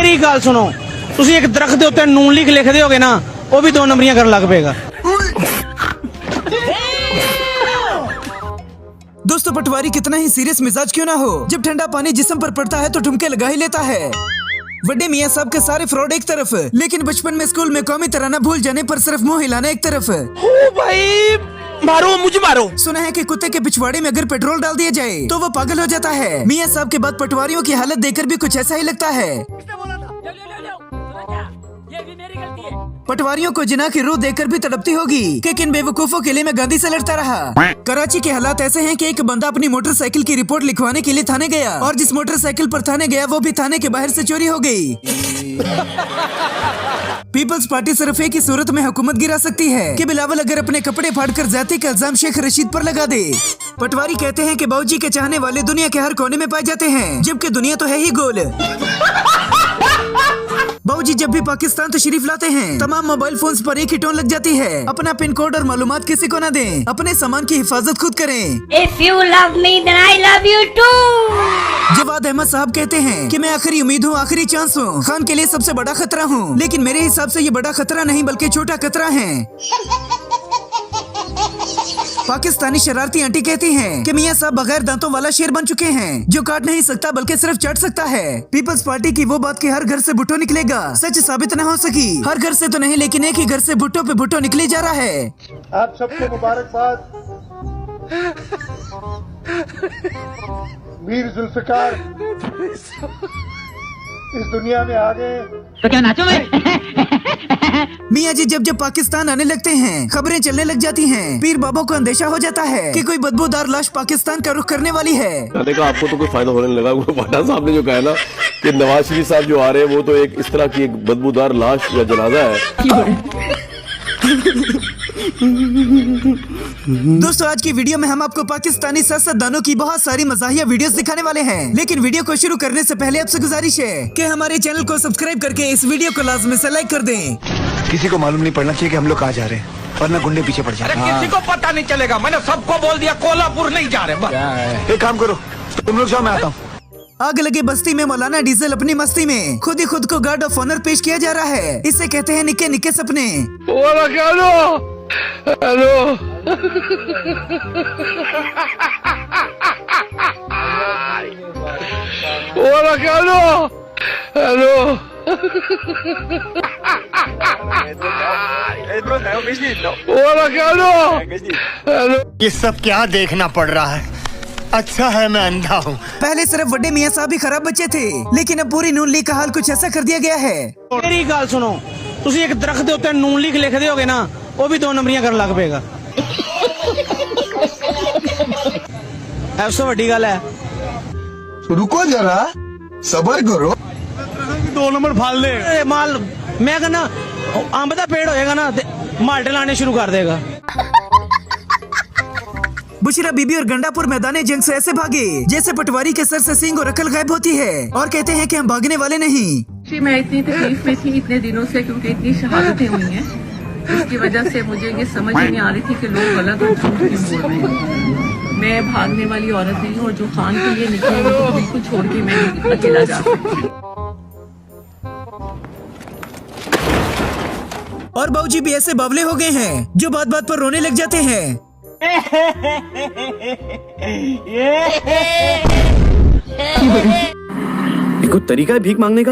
मेरी गल सुनो, तुसी एक दरख्त के उत्ते नून लिख दोगे ना, वो भी 2 नंबरियां करन लग पेगा। दोस्तों, पटवारी कितना ही सीरियस मिजाज क्यों ना हो, जब ठंडा पानी जिस्म पर पड़ता है तो ठुमके लगा ही लेता है। बड़े मियाँ साहब के सारे फ्रॉड एक तरफ, लेकिन बचपन में स्कूल में कौमी तराना भूल जाने पर सिर्फ मुंह हिलाना एक तरफ। ओ भाई, मारो मुझे मारो। सुना है कि कुत्ते के पिछवाड़े में अगर पेट्रोल डाल दिया जाए तो वो पागल हो जाता है। मियाँ साहब के बाद पटवारियों की हालत देखकर भी कुछ ऐसा ही लगता है। पटवारियों को जिना की रूह देखकर भी तड़पती होगी कि किन बेवकूफों के लिए मैं गांधी से लड़ता रहा। कराची के हालात ऐसे हैं कि एक बंदा अपनी मोटरसाइकिल की रिपोर्ट लिखवाने के लिए थाने गया, और जिस मोटरसाइकिल पर थाने गया वो भी थाने के बाहर से चोरी हो गई। पीपल्स पार्टी सिर्फ एक ही सूरत में हुकूमत गिरा सकती है कि बिलावल अगर अपने कपड़े फाड़कर ज्यादती का इल्जाम शेख रशीद पर लगा दे। पटवारी कहते हैं कि बाबूजी के चाहने वाले दुनिया के हर कोने में पाए जाते हैं, जबकि दुनिया तो है ही गोल। बाबूजी जब भी पाकिस्तान तशरीफ लाते हैं, तमाम मोबाइल फोन्स पर एक ही टोन लग जाती है, अपना पिन कोड और मालूमात किसी को न दें, अपने सामान की हिफाजत खुद करें। If you love me, then I love you too. Jawad Ahmad साहब कहते हैं कि मैं आखिरी उम्मीद हूँ, आखिरी चांस हूँ, खान के लिए सबसे बड़ा खतरा हूँ, लेकिन मेरे हिसाब से ये बड़ा खतरा नहीं बल्कि छोटा खतरा है। पाकिस्तानी शरारती आंटी कहती हैं कि मियाँ साहब बगैर दांतों वाला शेर बन चुके हैं, जो काट नहीं सकता बल्कि सिर्फ चाट सकता है। पीपल्स पार्टी की वो बात कि हर घर से भुट्टो निकलेगा सच साबित न हो सकी। हर घर से तो नहीं, लेकिन एक ही घर से भुट्टो पे भुट्टो निकले जा रहा है। आप सबको मुबारकबाद। मीर जुल्फिकार इस दुनिया में आ गए तो क्या नाचो मैं? मियाँ जी जब पाकिस्तान आने लगते हैं, खबरें चलने लग जाती हैं, पीर बाबा को अंदेशा हो जाता है कि कोई बदबूदार लाश पाकिस्तान का रुख करने वाली है। कहने का आपको तो कोई फायदा होने लगा। भाटा साहब ने जो कहा ना कि नवाज शरीफ साहब जो आ रहे हैं वो तो एक इस तरह की एक बदबूदार लाश या जनाजा है। दोस्तों, आज की वीडियो में हम आपको पाकिस्तानी सियासतदानों की बहुत सारी मज़ाहिया वीडियोस दिखाने वाले हैं, लेकिन वीडियो को शुरू करने से पहले आपसे गुजारिश है कि हमारे चैनल को सब्सक्राइब करके इस वीडियो को लाजमी से लाइक कर दें। किसी को मालूम नहीं पड़ना चाहिए कि हम लोग कहाँ जा रहे हैं, वरना गुंडे पीछे पड़ जाते हैं। किसी को पता नहीं चलेगा, मैंने सबको बोल दिया कोल्हापुर नहीं जा रहे। एक काम करो, तुम लोग जाओ, मैं आता हूँ। आग लगे बस्ती में मौलाना डीजल अपनी मस्ती में खुद ही खुद को गार्ड ऑफ ऑनर पेश किया जा रहा है। इसे कहते हैं निके निके सपने। हेलो ये सब क्या देखना पड़ रहा है? अच्छा है मैं अंधा हूँ। पहले सिर्फ बड़े मियाँ साहब ही खराब बच्चे थे, लेकिन अब पूरी नून लीग का हाल कुछ ऐसा कर दिया गया है। मेरी गल सुनो, तुसी एक दरख्त के उत्ते नून लिख दोगे ना, वो भी 2 नंबरियां करन लग पेगा। ऐसा बड़ी गल है। रुको जरा, सबर करो। 2 नंबर फाल दे माल। मैं कहना अंब का पेड़ होएगा ना, माल्टे लाने शुरू कर देगा। बुशरा बीबी और गंडापुर मैदान जंग से ऐसे भागे जैसे पटवारी के सर से सींग और अकल गायब होती है, और कहते हैं कि हम भागने वाले नहीं। जी, मैं इतनी तकलीफ में थी इतने दिनों से, क्योंकि इतनी शहादतें हुई हैं, उसकी वजह से मुझे ये समझ नहीं आ रही थी कि लोग गलत और झूठ क्यों बोल रहे हैं। मैं भागने वाली औरत नहीं हूँ, और जो खान के लिए निकले वो तो बिल्कुल छोड़ के मैं अकेला जा सकती। और बाबूजी भी ऐसे बावले हो गए हैं जो बात बात पर रोने लग जाते हैं। कोई तरीका है भीख मांगने का?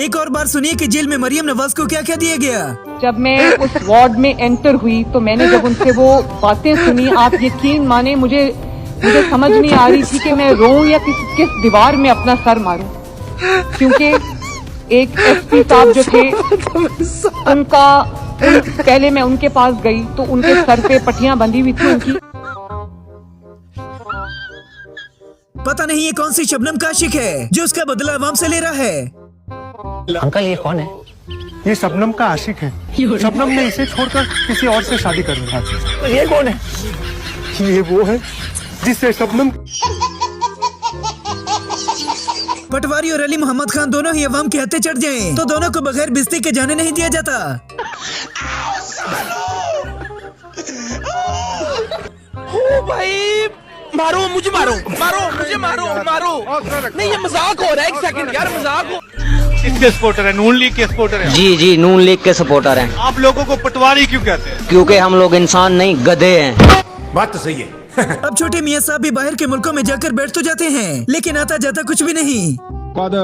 एक और बार सुनिए कि जेल में मरियम नवाज को क्या क्या दिया गया। जब मैं उस वार्ड में एंटर हुई तो मैंने जब उनसे वो बातें सुनी, आप यकीन माने मुझे समझ नहीं आ रही थी कि मैं रोऊं या किस दीवार में अपना सर मारूं, क्योंकि एक एसपी साहब जो थे पहले मैं उनके पास गई तो उनके सर पे पट्टियां बंधी हुई थी उनकी। पता नहीं ये कौन सी शबनम का आशिक है जो उसका बदला अवाम से ले रहा है। अंकल ये कौन है? ये शबनम का आशिक है। शबनम ने इसे छोड़कर किसी और से शादी कर ली। तो ये कौन है? ये वो है जिससे शबनम। पटवारी और अली मोहम्मद खान दोनों ही अवाम के हत्थे चढ़ जाएं तो दोनों को बगैर बिस्ती के जाने नहीं दिया जाता। ओ भाई, मारो मुझे, मारो मुझे, मारो। नहीं, ये मजाक हो रहा है। 1 सेकंड यार, मजाक हो। किसके सपोर्टर है? नून लीग के सपोर्टर है? जी जी, नून लीग के सपोर्टर हैं। आप लोगों को पटवारी क्यों कहते हैं? क्योंकि हम लोग इंसान नहीं गधे हैं। बात तो सही है। अब छोटे मियाँ साहब भी बाहर के मुल्कों में जाकर बैठ तो जाते हैं, लेकिन आता जाता कुछ भी नहीं। 瓜的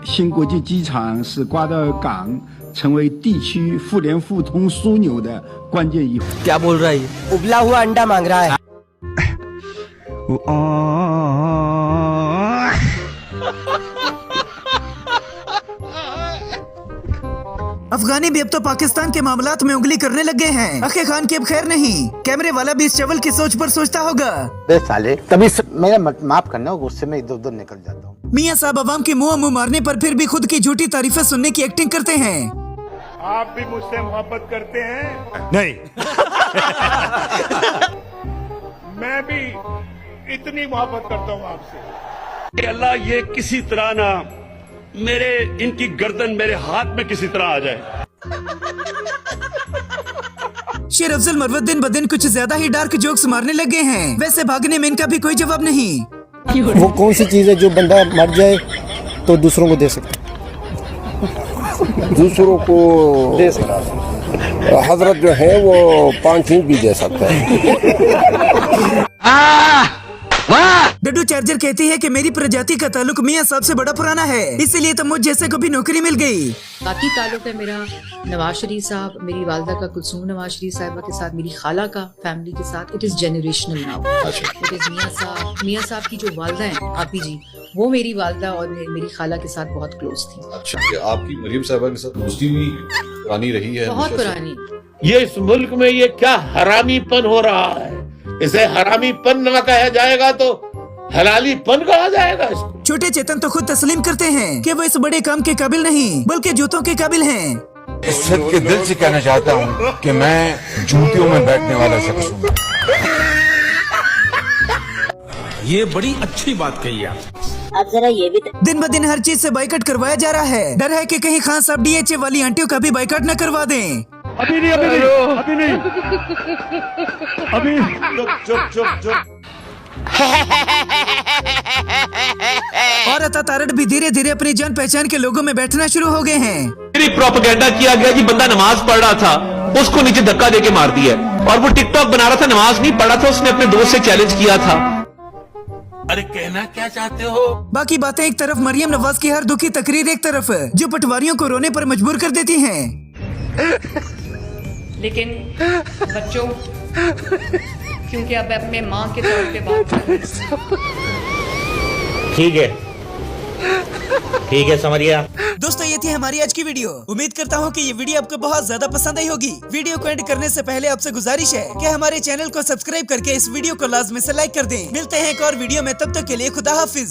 新国际机场是瓜的港成为地区互联互通枢纽的关键一环。 क्या बोल रहा है ये? उबला हुआ अंडा मांग रहा है। अफगानी भी अब तो पाकिस्तान के मामलात में उंगली करने लग गए हैं। अखे खान की अब खैर नहीं, कैमरे वाला भी इस चवल की सोच पर सोचता होगा। साले तभी मेरा माफ करना, गुस्से में इधर उधर निकल जाता हूँ। मियाँ साहब अवाम के मुंह मारने पर फिर भी खुद की झूठी तारीफें सुनने की एक्टिंग करते हैं। आप भी मुझसे मोहब्बत करते हैं? नहीं। मैं भी इतनी मोहब्बत करता हूँ आपसे। अल्लाह ये किसी तरह ना मेरे इनकी गर्दन मेरे हाथ में किसी तरह आ जाए। शेर अफजल मरवत दिन ब दिन कुछ ज्यादा ही डार्क जोक्स मारने लगे हैं। वैसे भागने में इनका भी कोई जवाब नहीं। वो कौन सी चीज है जो बंदा मर जाए तो दूसरों को दे सकता? दूसरों को दे सकता। हजरत जो है वो 5 इंच भी दे सकता है। डड्डू चार्जर कहती है कि मेरी प्रजाति का ताल्लुक मियाँ साहब से बड़ा पुराना है, इसीलिए तो मुझ जैसे को भी नौकरी मिल गई। बाकी ताल्लुक है मेरा नवाज शरीफ साहब, मेरी वालदा का कुलसूम नवाज शरीफ साहिबा के साथ, मेरी खाला का फैमिली के साथ। It is generational now. It is मियाँ साहब की जो वालदा हैं आपी जी, वो मेरी वालदा और मेरी खाला के साथ बहुत क्लोज थी। अच्छा, आपकी मरियम साहबा के साथ दोस्ती भी पुरानी रही है? बहुत पुरानी। ये इस मुल्क में ये क्या हरामीपन हो रहा है? इसे हरामीपन न कहा जाएगा तो हलालीपन कहा जाएगा इसको। छोटे चेतन तो खुद तस्लीम करते हैं कि वो इस बड़े काम के काबिल नहीं बल्कि जूतों के काबिल हैं। इज्जत के दिल से कहना चाहता हूँ कि मैं जूतियों में बैठने वाला शख्स हूँ। ये बड़ी अच्छी बात कही आप। अब जरा ये भी दिन ब दिन हर चीज से बाइकआउट करवाया जा रहा है। डर है कि कहीं खान साहब DHA वाली आंटियों का भी बाइकआउट न करवा दें। अभी नहीं, अभी नहीं, अभी नहीं, अभी चुप। और अता तारड़ भी धीरे धीरे अपनी जान पहचान के लोगों में बैठना शुरू हो गए हैं। मेरी प्रोपेगेंडा किया गया कि बंदा नमाज पढ़ रहा था, उसको नीचे धक्का देके मार दिया, और वो टिकटॉक बना रहा था, नमाज नहीं पढ़ा था, उसने अपने दोस्त से चैलेंज किया था। अरे कहना क्या चाहते हो? बाकी बातें एक तरफ, मरियम नवाज की हर दुखी तकरीर एक तरफ, जो पटवारियों को रोने पर मजबूर कर देती हैं। लेकिन बच्चों, क्योंकि अब अपने माँ के तौर पे बात कर रहे हैं। ठीक है समझ गया। दोस्तों ये थी हमारी आज की वीडियो। उम्मीद करता हूँ कि ये वीडियो आपको बहुत ज्यादा पसंद आई होगी। वीडियो को एंड करने से पहले आपसे गुजारिश है कि हमारे चैनल को सब्सक्राइब करके इस वीडियो को लाजमी से लाइक कर दें। मिलते हैं एक और वीडियो में, तब तक के लिए खुदा हाफिज।